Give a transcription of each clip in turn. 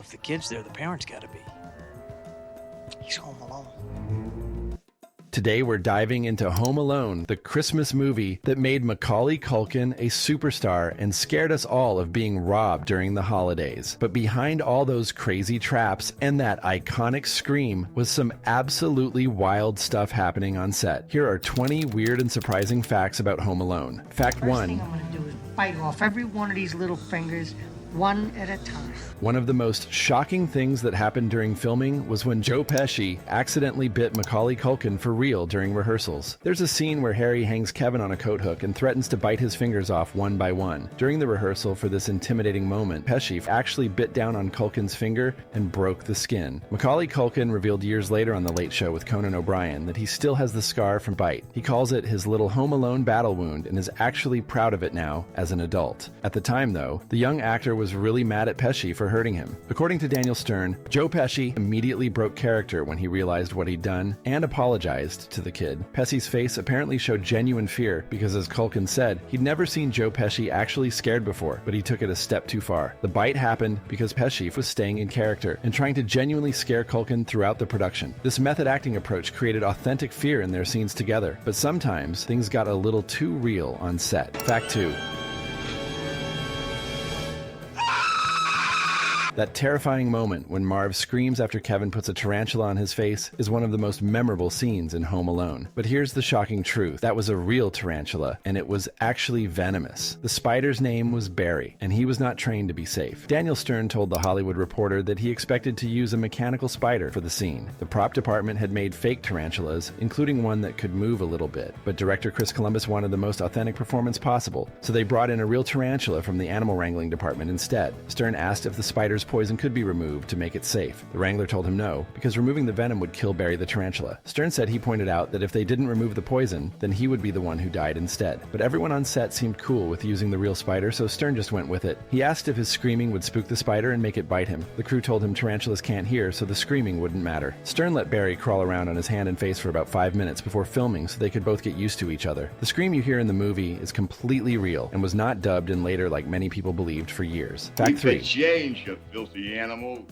if the kid's there, the parents gotta be. He's home alone. Today we're diving into Home Alone, the Christmas movie that made Macaulay Culkin a superstar and scared us all of being robbed during the holidays. But behind all those crazy traps and that iconic scream was some absolutely wild stuff happening on set. Here are 20 weird and surprising facts about Home Alone. Fact 1. First thing I'm gonna do is bite off every one of these little fingers, one at a time. One of the most shocking things that happened during filming was when Joe Pesci accidentally bit Macaulay Culkin for real during rehearsals. There's a scene where Harry hangs Kevin on a coat hook and threatens to bite his fingers off one by one. During the rehearsal for this intimidating moment, Pesci actually bit down on Culkin's finger and broke the skin. Macaulay Culkin revealed years later on The Late Show with Conan O'Brien that he still has the scar from bite. He calls it his little Home Alone battle wound and is actually proud of it now as an adult. At the time, though, the young actor was really mad at Pesci for hurting him. According to Daniel Stern, Joe Pesci immediately broke character when he realized what he'd done and apologized to the kid. Pesci's face apparently showed genuine fear because, as Culkin said, he'd never seen Joe Pesci actually scared before, but he took it a step too far. The bite happened because Pesci was staying in character and trying to genuinely scare Culkin throughout the production. This method acting approach created authentic fear in their scenes together, but sometimes things got a little too real on set. Fact 2. That terrifying moment when Marv screams after Kevin puts a tarantula on his face is one of the most memorable scenes in Home Alone. But here's the shocking truth. That was a real tarantula, and it was actually venomous. The spider's name was Barry, and he was not trained to be safe. Daniel Stern told The Hollywood Reporter that he expected to use a mechanical spider for the scene. The prop department had made fake tarantulas, including one that could move a little bit, but director Chris Columbus wanted the most authentic performance possible, so they brought in a real tarantula from the animal wrangling department instead. Stern asked if the spider's poison could be removed to make it safe. The wrangler told him no, because removing the venom would kill Barry the tarantula. Stern said he pointed out that if they didn't remove the poison, then he would be the one who died instead. But everyone on set seemed cool with using the real spider, so Stern just went with it. He asked if his screaming would spook the spider and make it bite him. The crew told him tarantulas can't hear, so the screaming wouldn't matter. Stern let Barry crawl around on his hand and face for about 5 minutes before filming so they could both get used to each other. The scream you hear in the movie is completely real and was not dubbed in later like many people believed for years. Fact 3. Change, you filthy animal.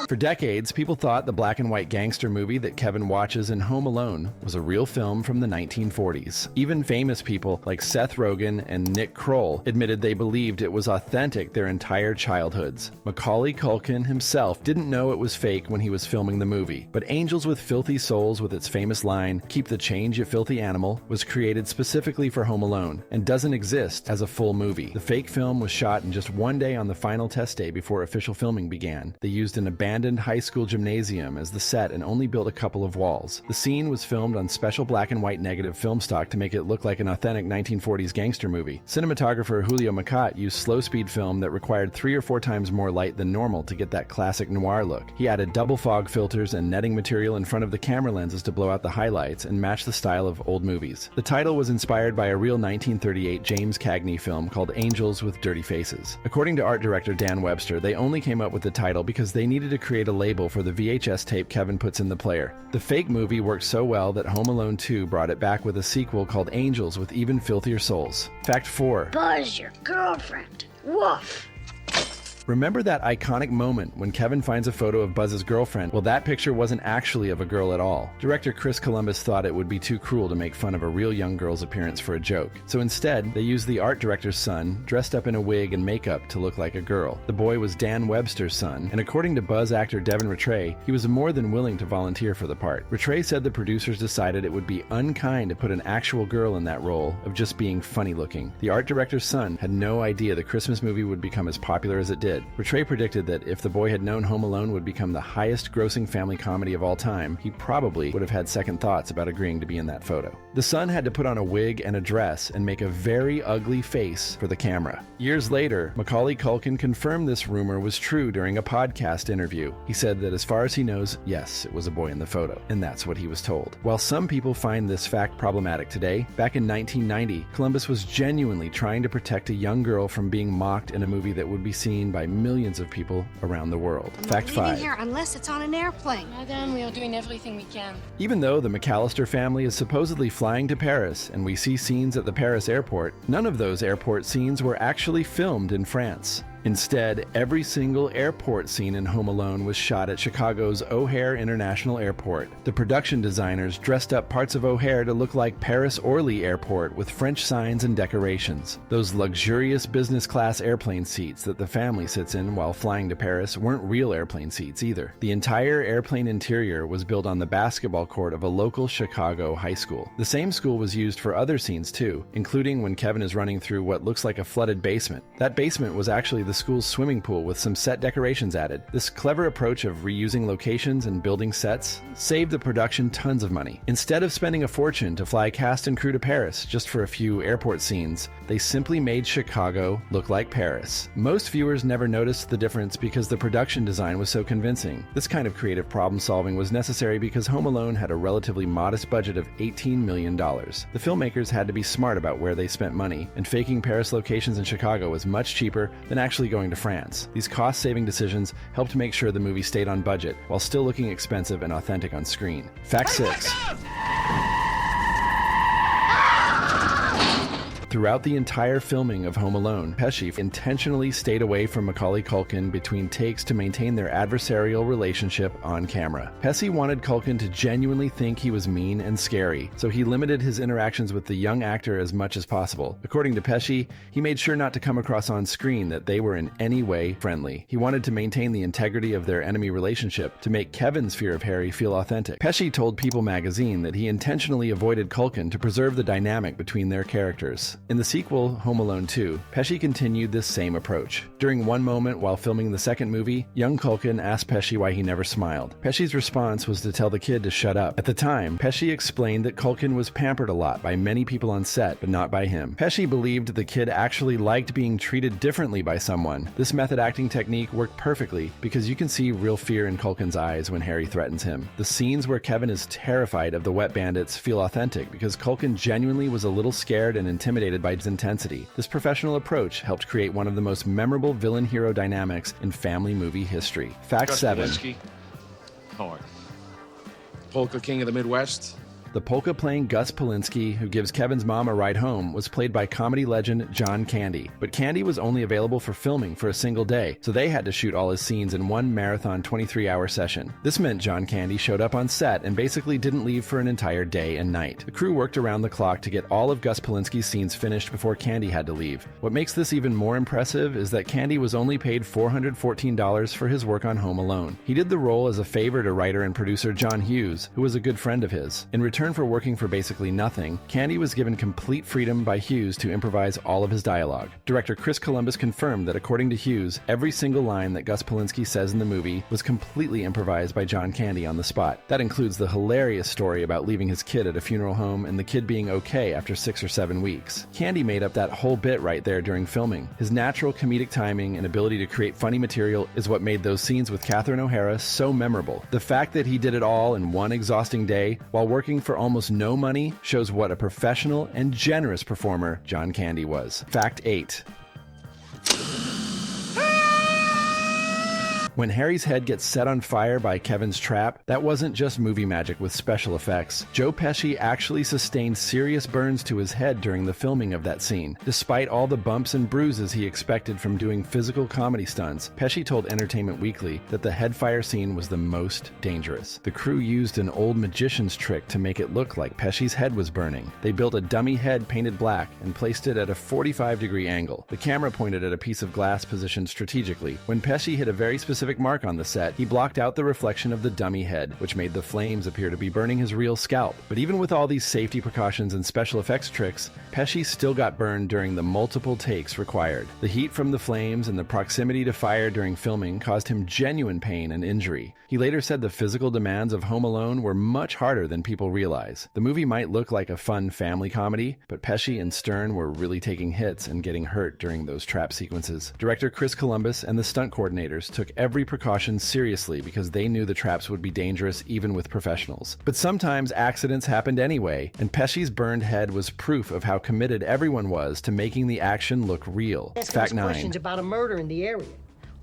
For decades, people thought the black and white gangster movie that Kevin watches in Home Alone was a real film from the 1940s. Even famous people like Seth Rogen and Nick Kroll admitted they believed it was authentic their entire childhoods. Macaulay Culkin himself didn't know it was fake when he was filming the movie, but Angels with Filthy Souls, with its famous line, "Keep the change, you filthy animal," was created specifically for Home Alone and doesn't exist as a full movie. The fake film was shot in just one day on the final test day before official filming began. They used an abandoned high school gymnasium as the set and only built a couple of walls. The scene was filmed on special black and white negative film stock to make it look like an authentic 1940s gangster movie. Cinematographer Julio Macat used slow-speed film that required 3 or 4 times more light than normal to get that classic noir look. He added double fog filters and netting material in front of the camera lenses to blow out the highlights and match the style of old movies. The title was inspired by a real 1938 James Cagney film called Angels with Dirty Faces. According to art director Dan Webster, they only came up with the title because they needed to create a label for the VHS tape Kevin puts in the player. The fake movie worked so well that Home Alone 2 brought it back with a sequel called Angels with Even Filthier Souls. Fact 4. Buzz, your girlfriend. Woof. Remember that iconic moment when Kevin finds a photo of Buzz's girlfriend? Well, that picture wasn't actually of a girl at all. Director Chris Columbus thought it would be too cruel to make fun of a real young girl's appearance for a joke. So instead, they used the art director's son, dressed up in a wig and makeup, to look like a girl. The boy was Dan Webster's son, and according to Buzz actor Devin Rattray, he was more than willing to volunteer for the part. Rattray said the producers decided it would be unkind to put an actual girl in that role of just being funny looking. The art director's son had no idea the Christmas movie would become as popular as it did. Rattray predicted that if the boy had known Home Alone would become the highest grossing family comedy of all time, he probably would have had second thoughts about agreeing to be in that photo. The son had to put on a wig and a dress and make a very ugly face for the camera. Years later, Macaulay Culkin confirmed this rumor was true during a podcast interview. He said that as far as he knows, yes, it was a boy in the photo, and that's what he was told. While some people find this fact problematic today, back in 1990, Columbus was genuinely trying to protect a young girl from being mocked in a movie that would be seen by millions of people around the world. Fact 5. Here unless it's on an airplane. Madame, we are doing everything we can. Even though the McCallister family is supposedly flying to Paris and we see scenes at the Paris airport, none of those airport scenes were actually filmed in France. Instead, every single airport scene in Home Alone was shot at Chicago's O'Hare International Airport. The production designers dressed up parts of O'Hare to look like Paris-Orly Airport with French signs and decorations. Those luxurious business class airplane seats that the family sits in while flying to Paris weren't real airplane seats either. The entire airplane interior was built on the basketball court of a local Chicago high school. The same school was used for other scenes too, including when Kevin is running through what looks like a flooded basement. That basement was actually the school's swimming pool with some set decorations added. This clever approach of reusing locations and building sets saved the production tons of money. Instead of spending a fortune to fly cast and crew to Paris just for a few airport scenes, they simply made Chicago look like Paris. Most viewers never noticed the difference because the production design was so convincing. This kind of creative problem solving was necessary because Home Alone had a relatively modest budget of $18 million. The filmmakers had to be smart about where they spent money, and faking Paris locations in Chicago was much cheaper than actually going to France. These cost-saving decisions helped make sure the movie stayed on budget while still looking expensive and authentic on screen. Fact 6. Throughout the entire filming of Home Alone, Pesci intentionally stayed away from Macaulay Culkin between takes to maintain their adversarial relationship on camera. Pesci wanted Culkin to genuinely think he was mean and scary, so he limited his interactions with the young actor as much as possible. According to Pesci, he made sure not to come across on screen that they were in any way friendly. He wanted to maintain the integrity of their enemy relationship to make Kevin's fear of Harry feel authentic. Pesci told People magazine that he intentionally avoided Culkin to preserve the dynamic between their characters. In the sequel, Home Alone 2, Pesci continued this same approach. During one moment while filming the second movie, young Culkin asked Pesci why he never smiled. Pesci's response was to tell the kid to shut up. At the time, Pesci explained that Culkin was pampered a lot by many people on set, but not by him. Pesci believed the kid actually liked being treated differently by someone. This method acting technique worked perfectly because you can see real fear in Culkin's eyes when Harry threatens him. The scenes where Kevin is terrified of the Wet Bandits feel authentic because Culkin genuinely was a little scared and intimidated by his intensity. This professional approach helped create one of the most memorable villain-hero dynamics in family movie history. Fact 7. How are you? Polka King of the Midwest? The polka playing Gus Polinski, who gives Kevin's mom a ride home, was played by comedy legend John Candy. But Candy was only available for filming for a single day, so they had to shoot all his scenes in one marathon 23-hour session. This meant John Candy showed up on set and basically didn't leave for an entire day and night. The crew worked around the clock to get all of Gus Polinski's scenes finished before Candy had to leave. What makes this even more impressive is that Candy was only paid $414 for his work on Home Alone. He did the role as a favor to writer and producer John Hughes, who was a good friend of his. In return for working for basically nothing, Candy was given complete freedom by Hughes to improvise all of his dialogue. Director Chris Columbus confirmed that according to Hughes, every single line that Gus Polinski says in the movie was completely improvised by John Candy on the spot. That includes the hilarious story about leaving his kid at a funeral home and the kid being okay after 6 or 7 weeks. Candy made up that whole bit right there during filming. His natural comedic timing and ability to create funny material is what made those scenes with Catherine O'Hara so memorable. The fact that he did it all in one exhausting day while working for almost no money shows what a professional and generous performer John Candy was. Fact 8. When Harry's head gets set on fire by Kevin's trap, that wasn't just movie magic with special effects. Joe Pesci actually sustained serious burns to his head during the filming of that scene. Despite all the bumps and bruises he expected from doing physical comedy stunts, Pesci told Entertainment Weekly that the head fire scene was the most dangerous. The crew used an old magician's trick to make it look like Pesci's head was burning. They built a dummy head painted black and placed it at a 45-degree angle. The camera pointed at a piece of glass positioned strategically. When Pesci hit a very specific mark on the set, he blocked out the reflection of the dummy head, which made the flames appear to be burning his real scalp. But even with all these safety precautions and special effects tricks, Pesci still got burned during the multiple takes required. The heat from the flames and the proximity to fire during filming caused him genuine pain and injury. He later said the physical demands of Home Alone were much harder than people realize. The movie might look like a fun family comedy, but Pesci and Stern were really taking hits and getting hurt during those trap sequences. Director Chris Columbus and the stunt coordinators took every precaution seriously because they knew the traps would be dangerous even with professionals. But sometimes accidents happened anyway, and Pesci's burned head was proof of how committed everyone was to making the action look real. Fact 9. Questions about a murder in the area.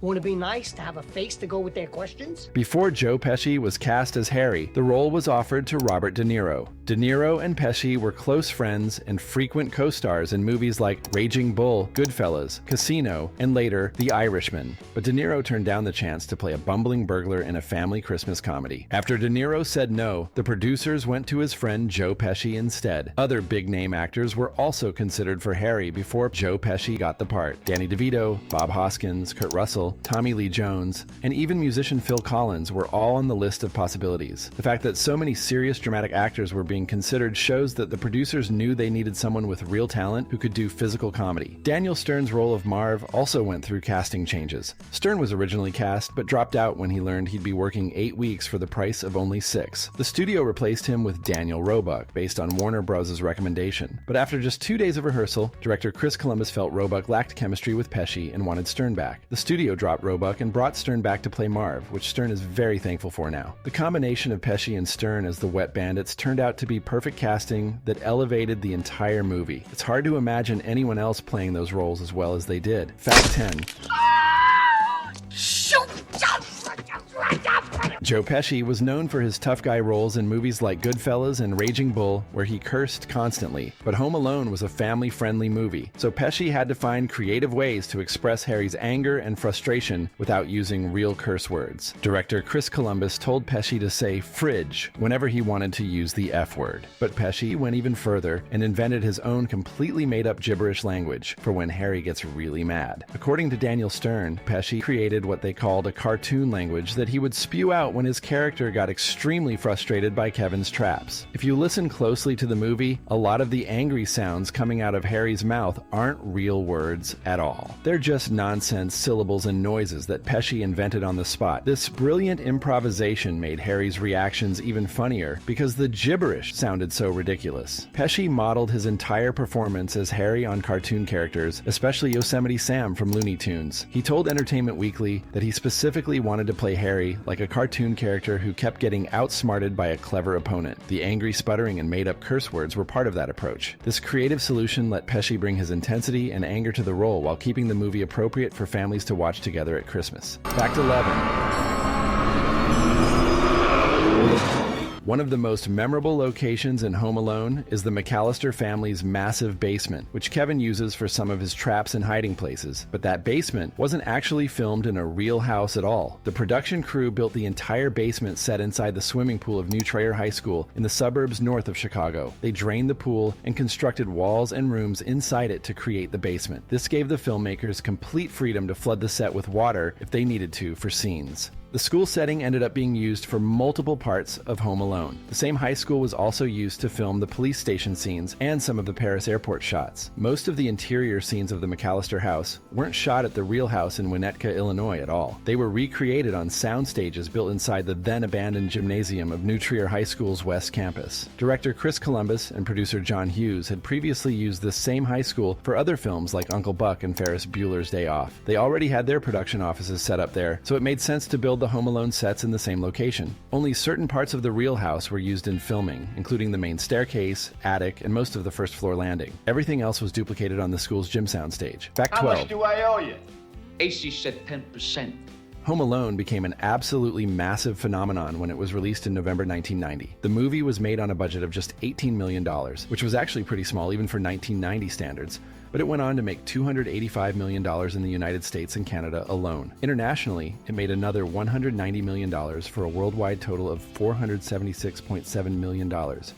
Wouldn't it be nice to have a face to go with their questions? Before Joe Pesci was cast as Harry, the role was offered to Robert De Niro. De Niro and Pesci were close friends and frequent co-stars in movies like Raging Bull, Goodfellas, Casino, and later The Irishman. But De Niro turned down the chance to play a bumbling burglar in a family Christmas comedy. After De Niro said no, the producers went to his friend Joe Pesci instead. Other big-name actors were also considered for Harry before Joe Pesci got the part. Danny DeVito, Bob Hoskins, Kurt Russell, Tommy Lee Jones, and even musician Phil Collins were all on the list of possibilities. The fact that so many serious dramatic actors were being considered shows that the producers knew they needed someone with real talent who could do physical comedy. Daniel Stern's role of Marv also went through casting changes. Stern was originally cast, but dropped out when he learned he'd be working 8 weeks for the price of only 6. The studio replaced him with Daniel Roebuck, based on Warner Bros.' recommendation. But after just 2 days of rehearsal, director Chris Columbus felt Roebuck lacked chemistry with Pesci and wanted Stern back. The studio dropped Roebuck and brought Stern back to play Marv, which Stern is very thankful for now. The combination of Pesci and Stern as the Wet Bandits turned out to be perfect casting that elevated the entire movie. It's hard to imagine anyone else playing those roles as well as they did. Fact 10. Joe Pesci was known for his tough guy roles in movies like Goodfellas and Raging Bull, where he cursed constantly. But Home Alone was a family-friendly movie, so Pesci had to find creative ways to express Harry's anger and frustration without using real curse words. Director Chris Columbus told Pesci to say fridge whenever he wanted to use the F word. But Pesci went even further and invented his own completely made-up gibberish language for when Harry gets really mad. According to Daniel Stern, Pesci created what they called a cartoon language that he would spew out when his character got extremely frustrated by Kevin's traps. If you listen closely to the movie, a lot of the angry sounds coming out of Harry's mouth aren't real words at all. They're just nonsense syllables and noises that Pesci invented on the spot. This brilliant improvisation made Harry's reactions even funnier because the gibberish sounded so ridiculous. Pesci modeled his entire performance as Harry on cartoon characters, especially Yosemite Sam from Looney Tunes. He told Entertainment Weekly that he specifically wanted to play Harry like a cartoon character who kept getting outsmarted by a clever opponent. The angry sputtering and made-up curse words were part of that approach. This creative solution let Pesci bring his intensity and anger to the role while keeping the movie appropriate for families to watch together at Christmas. Fact 11. One of the most memorable locations in Home Alone is the McCallister family's massive basement, which Kevin uses for some of his traps and hiding places. But that basement wasn't actually filmed in a real house at all. The production crew built the entire basement set inside the swimming pool of New Trier High School in the suburbs north of Chicago. They drained the pool and constructed walls and rooms inside it to create the basement. This gave the filmmakers complete freedom to flood the set with water if they needed to for scenes. The school setting ended up being used for multiple parts of Home Alone. The same high school was also used to film the police station scenes and some of the Paris airport shots. Most of the interior scenes of the McCallister house weren't shot at the real house in Winnetka, Illinois at all. They were recreated on sound stages built inside the then-abandoned gymnasium of New Trier High School's West Campus. Director Chris Columbus and producer John Hughes had previously used this same high school for other films like Uncle Buck and Ferris Bueller's Day Off. They already had their production offices set up there, so it made sense to build the Home Alone sets in the same location. Only certain parts of the real house were used in filming, including the main staircase, attic, and most of the first floor landing. Everything else was duplicated on the school's gym soundstage. Fact 12. How much do I owe you? AC said 10%. Home Alone became an absolutely massive phenomenon when it was released in November 1990. The movie was made on a budget of just $18 million, which was actually pretty small even for 1990 standards, but it went on to make $285 million in the United States and Canada alone. Internationally, it made another $190 million for a worldwide total of $476.7 million.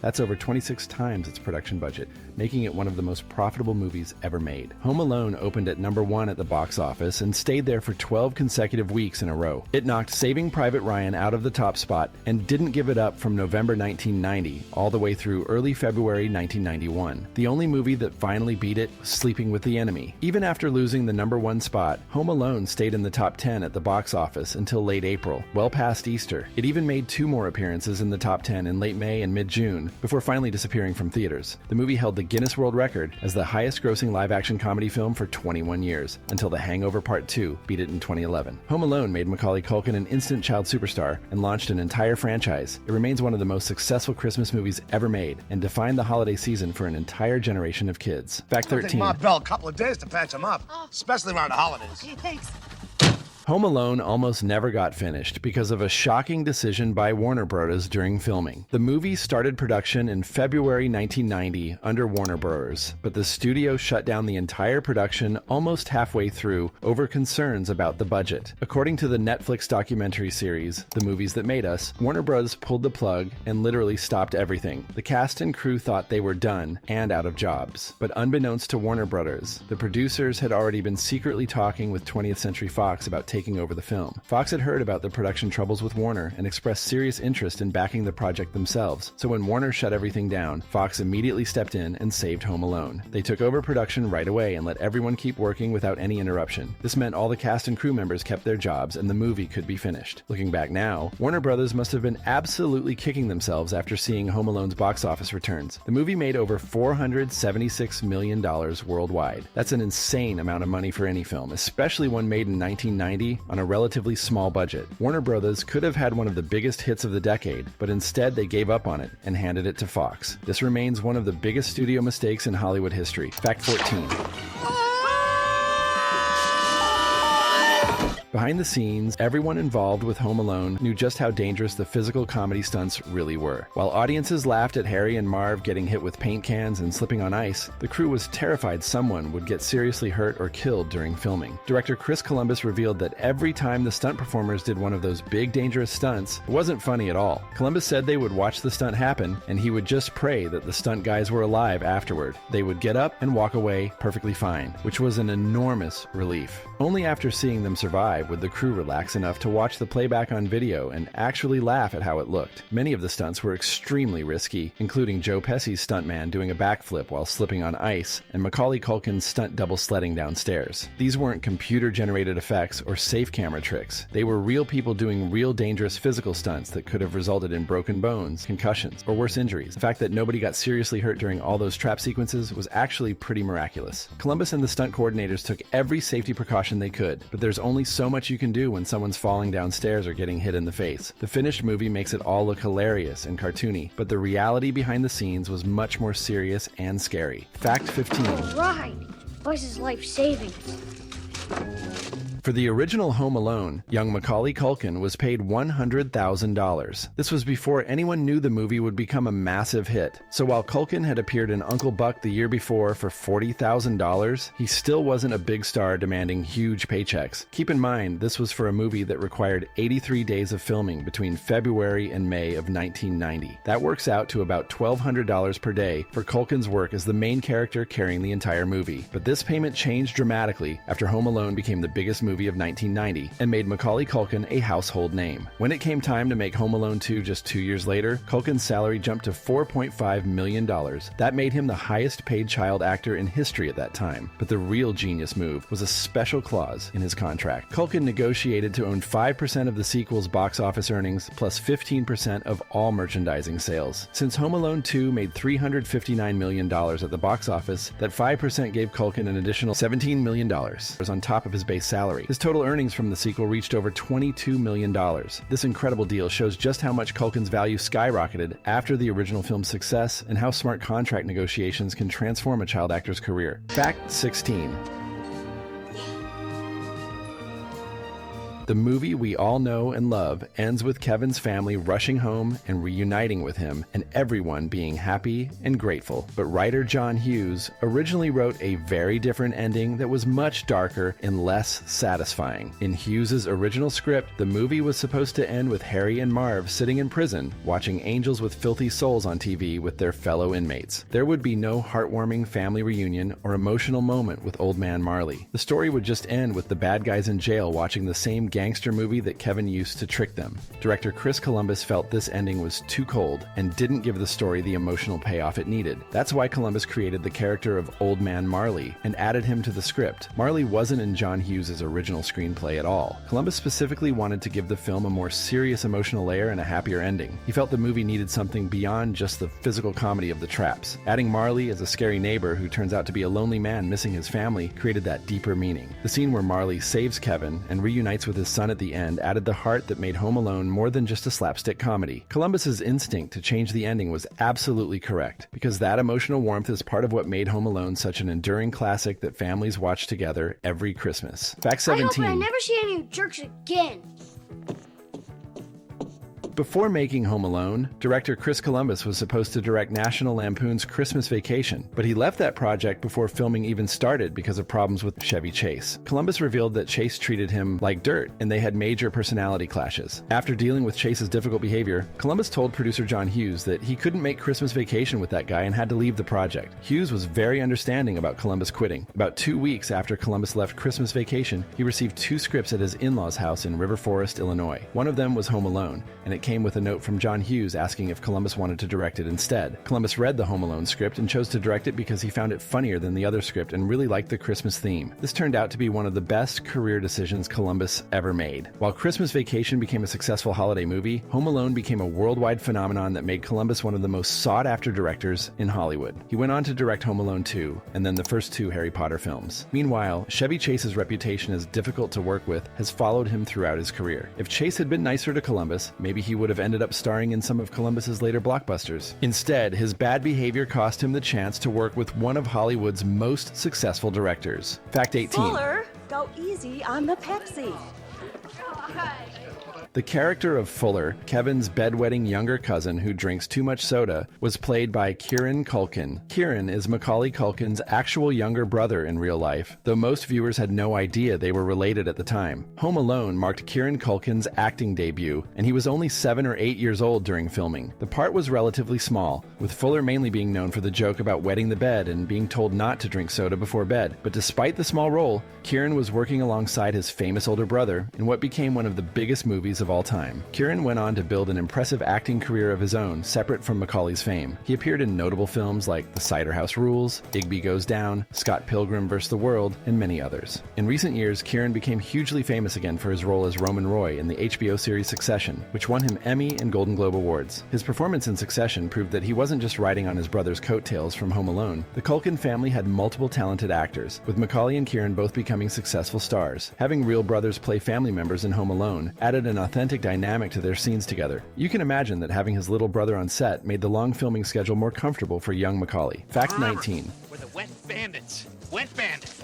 That's over 26 times its production budget, making it one of the most profitable movies ever made. Home Alone opened at number 1 at the box office and stayed there for 12 consecutive weeks in a row. It knocked Saving Private Ryan out of the top spot and didn't give it up from November 1990 all the way through early February 1991. The only movie that finally beat it was Sleeping with the Enemy. Even after losing the number 1 spot, Home Alone stayed in the top 10 at the box office until late April, well past Easter. It even made 2 more appearances in the top 10 in late May and mid-June, before finally disappearing from theaters. The movie held the Guinness World Record as the highest-grossing live-action comedy film for 21 years, until The Hangover Part 2 beat it in 2011. Home Alone made Macaulay Culkin an instant child superstar and launched an entire franchise. It remains one of the most successful Christmas movies ever made and defined the holiday season for an entire generation of kids. Fact 13. It'll take Ma Bell a couple of days to patch them up, especially around the holidays. Hey, thanks. Home Alone almost never got finished because of a shocking decision by Warner Bros. During filming. The movie started production in February 1990 under Warner Bros., but the studio shut down the entire production almost halfway through over concerns about the budget. According to the Netflix documentary series, The Movies That Made Us, Warner Bros. Pulled the plug and literally stopped everything. The cast and crew thought they were done and out of jobs. But unbeknownst to Warner Bros., the producers had already been secretly talking with 20th Century Fox about taking over the film. Fox had heard about the production troubles with Warner and expressed serious interest in backing the project themselves. So when Warner shut everything down, Fox immediately stepped in and saved Home Alone. They took over production right away and let everyone keep working without any interruption. This meant all the cast and crew members kept their jobs and the movie could be finished. Looking back now, Warner Bros. Must have been absolutely kicking themselves after seeing Home Alone's box office returns. The movie made over $476 million worldwide. That's an insane amount of money for any film, especially one made in 1990 on a relatively small budget. Warner Bros. Could have had one of the biggest hits of the decade, but instead they gave up on it and handed it to Fox. This remains one of the biggest studio mistakes in Hollywood history. Fact 14. Behind the scenes, everyone involved with Home Alone knew just how dangerous the physical comedy stunts really were. While audiences laughed at Harry and Marv getting hit with paint cans and slipping on ice, the crew was terrified someone would get seriously hurt or killed during filming. Director Chris Columbus revealed that every time the stunt performers did one of those big dangerous stunts, it wasn't funny at all. Columbus said they would watch the stunt happen, and he would just pray that the stunt guys were alive afterward. They would get up and walk away perfectly fine, which was an enormous relief. Only after seeing them survive would the crew relax enough to watch the playback on video and actually laugh at how it looked. Many of the stunts were extremely risky, including Joe Pesci's stuntman doing a backflip while slipping on ice, and Macaulay Culkin's stunt double sledding downstairs. These weren't computer-generated effects or safe camera tricks. They were real people doing real dangerous physical stunts that could have resulted in broken bones, concussions, or worse injuries. The fact that nobody got seriously hurt during all those trap sequences was actually pretty miraculous. Columbus and the stunt coordinators took every safety precaution they could, but there's only so much you can do when someone's falling downstairs or getting hit in the face. The finished movie makes it all look hilarious and cartoony, but the reality behind the scenes was much more serious and scary. Fact 15. Right. Buzz is life savings. For the original Home Alone, young Macaulay Culkin was paid $100,000. This was before anyone knew the movie would become a massive hit. So while Culkin had appeared in Uncle Buck the year before for $40,000, he still wasn't a big star demanding huge paychecks. Keep in mind, this was for a movie that required 83 days of filming between February and May of 1990. That works out to about $1,200 per day for Culkin's work as the main character carrying the entire movie. But this payment changed dramatically after Home Alone became the biggest movie of 1990 and made Macaulay Culkin a household name. When it came time to make Home Alone 2 just 2 years later, Culkin's salary jumped to $4.5 million. That made him the highest paid child actor in history at that time. But the real genius move was a special clause in his contract. Culkin negotiated to own 5% of the sequel's box office earnings plus 15% of all merchandising sales. Since Home Alone 2 made $359 million at the box office, that 5% gave Culkin an additional $17 million on top of his base salary. His total earnings from the sequel reached over $22 million. This incredible deal shows just how much Culkin's value skyrocketed after the original film's success and how smart contract negotiations can transform a child actor's career. Fact 16. The movie we all know and love ends with Kevin's family rushing home and reuniting with him, and everyone being happy and grateful. But writer John Hughes originally wrote a very different ending that was much darker and less satisfying. In Hughes's original script, the movie was supposed to end with Harry and Marv sitting in prison, watching Angels with Filthy Souls on TV with their fellow inmates. There would be no heartwarming family reunion or emotional moment with Old Man Marley. The story would just end with the bad guys in jail watching the same gangster movie that Kevin used to trick them. Director Chris Columbus felt this ending was too cold and didn't give the story the emotional payoff it needed. That's why Columbus created the character of Old Man Marley and added him to the script. Marley wasn't in John Hughes' original screenplay at all. Columbus specifically wanted to give the film a more serious emotional layer and a happier ending. He felt the movie needed something beyond just the physical comedy of the traps. Adding Marley as a scary neighbor who turns out to be a lonely man missing his family created that deeper meaning. The scene where Marley saves Kevin and reunites with his son at the end added the heart that made Home Alone more than just a slapstick comedy. Columbus's instinct to change the ending was absolutely correct, because that emotional warmth is part of what made Home Alone such an enduring classic that families watch together every Christmas. Fact 17. I hope I never see any jerks again. Before making Home Alone, director Chris Columbus was supposed to direct National Lampoon's Christmas Vacation, but he left that project before filming even started because of problems with Chevy Chase. Columbus revealed that Chase treated him like dirt, and they had major personality clashes. After dealing with Chase's difficult behavior, Columbus told producer John Hughes that he couldn't make Christmas Vacation with that guy and had to leave the project. Hughes was very understanding about Columbus quitting. About 2 weeks after Columbus left Christmas Vacation, he received 2 scripts at his in-laws' house in River Forest, Illinois. One of them was Home Alone, and it came with a note from John Hughes asking if Columbus wanted to direct it instead. Columbus read the Home Alone script and chose to direct it because he found it funnier than the other script and really liked the Christmas theme. This turned out to be one of the best career decisions Columbus ever made. While Christmas Vacation became a successful holiday movie, Home Alone became a worldwide phenomenon that made Columbus one of the most sought-after directors in Hollywood. He went on to direct Home Alone 2, and then the first 2 Harry Potter films. Meanwhile, Chevy Chase's reputation as difficult to work with has followed him throughout his career. If Chase had been nicer to Columbus, maybe he would have ended up starring in some of Columbus's later blockbusters. Instead, his bad behavior cost him the chance to work with one of Hollywood's most successful directors. Fact 18. Fuller, go easy on the Pepsi. The character of Fuller, Kevin's bedwetting younger cousin who drinks too much soda, was played by Kieran Culkin. Kieran is Macaulay Culkin's actual younger brother in real life, though most viewers had no idea they were related at the time. Home Alone marked Kieran Culkin's acting debut, and he was only 7 or 8 years old during filming. The part was relatively small, with Fuller mainly being known for the joke about wetting the bed and being told not to drink soda before bed. But despite the small role, Kieran was working alongside his famous older brother in what became one of the biggest movies of all time. Kieran went on to build an impressive acting career of his own, separate from Macaulay's fame. He appeared in notable films like The Cider House Rules, Igby Goes Down, Scott Pilgrim vs. the World, and many others. In recent years, Kieran became hugely famous again for his role as Roman Roy in the HBO series Succession, which won him Emmy and Golden Globe awards. His performance in Succession proved that he wasn't just riding on his brother's coattails from Home Alone. The Culkin family had multiple talented actors, with Macaulay and Kieran both becoming successful stars. Having real brothers play family members in Home Alone added an authentic dynamic to their scenes together. You can imagine that having his little brother on set made the long filming schedule more comfortable for young Macaulay. Fact 19. We're the Wet Bandits. Wet Bandits.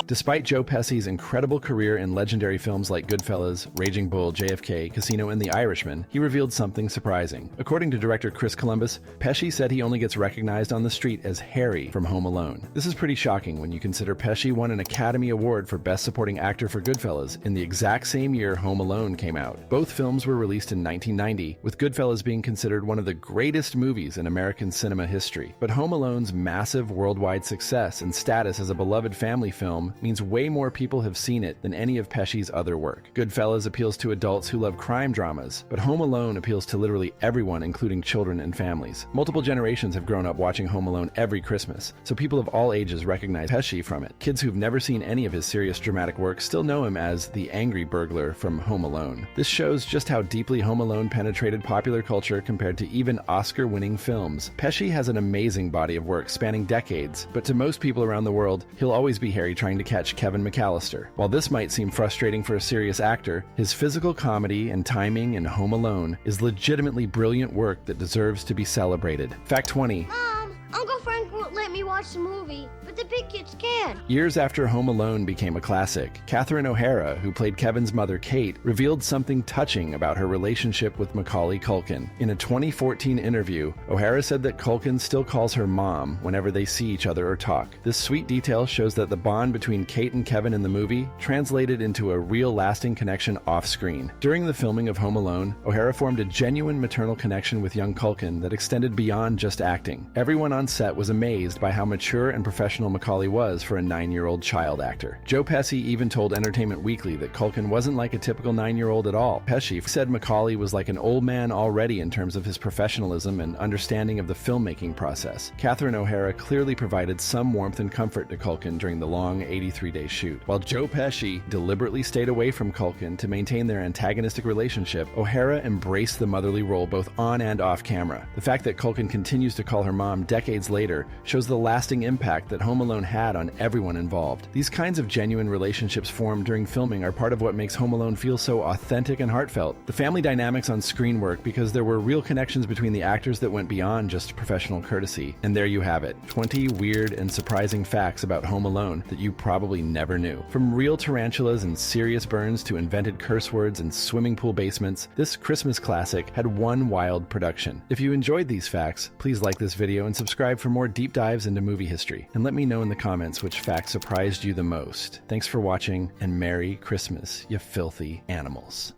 Despite Joe Pesci's incredible career in legendary films like Goodfellas, Raging Bull, JFK, Casino, and The Irishman, he revealed something surprising. According to director Chris Columbus, Pesci said he only gets recognized on the street as Harry from Home Alone. This is pretty shocking when you consider Pesci won an Academy Award for Best Supporting Actor for Goodfellas in the exact same year Home Alone came out. Both films were released in 1990, with Goodfellas being considered one of the greatest movies in American cinema history. But Home Alone's massive worldwide success and status as a beloved family film means way more people have seen it than any of Pesci's other work. Goodfellas appeals to adults who love crime dramas, but Home Alone appeals to literally everyone, including children and families. Multiple generations have grown up watching Home Alone every Christmas, so people of all ages recognize Pesci from it. Kids who've never seen any of his serious dramatic work still know him as the angry burglar from Home Alone. This shows just how deeply Home Alone penetrated popular culture compared to even Oscar-winning films. Pesci has an amazing body of work spanning decades, but to most people around the world, he'll always be Harry trying to catch Kevin McCallister. While this might seem frustrating for a serious actor, his physical comedy and timing in Home Alone is legitimately brilliant work that deserves to be celebrated. Fact 20. Mom, Uncle Frank won't let me watch the movie, but the big kids can. Years after Home Alone became a classic, Catherine O'Hara, who played Kevin's mother Kate, revealed something touching about her relationship with Macaulay Culkin. In a 2014 interview, O'Hara said that Culkin still calls her mom whenever they see each other or talk. This sweet detail shows that the bond between Kate and Kevin in the movie translated into a real lasting connection off-screen. During the filming of Home Alone, O'Hara formed a genuine maternal connection with young Culkin that extended beyond just acting. Everyone on set was amazed by how mature and professional Macaulay was for a 9-year-old child actor. Joe Pesci even told Entertainment Weekly that Culkin wasn't like a typical 9-year-old at all. Pesci said Macaulay was like an old man already in terms of his professionalism and understanding of the filmmaking process. Catherine O'Hara clearly provided some warmth and comfort to Culkin during the long 83-day shoot. While Joe Pesci deliberately stayed away from Culkin to maintain their antagonistic relationship, O'Hara embraced the motherly role both on and off camera. The fact that Culkin continues to call her mom decades later shows the lasting impact that Home Alone had on everyone involved. These kinds of genuine relationships formed during filming are part of what makes Home Alone feel so authentic and heartfelt. The family dynamics on screen work because there were real connections between the actors that went beyond just professional courtesy. And there you have it, 20 weird and surprising facts about Home Alone that you probably never knew. From real tarantulas and serious burns to invented curse words and swimming pool basements, this Christmas classic had one wild production. If you enjoyed these facts, please like this video and subscribe for more deep dives into movie history. And let me know in the comments which fact surprised you the most. Thanks for watching, and Merry Christmas, you filthy animals.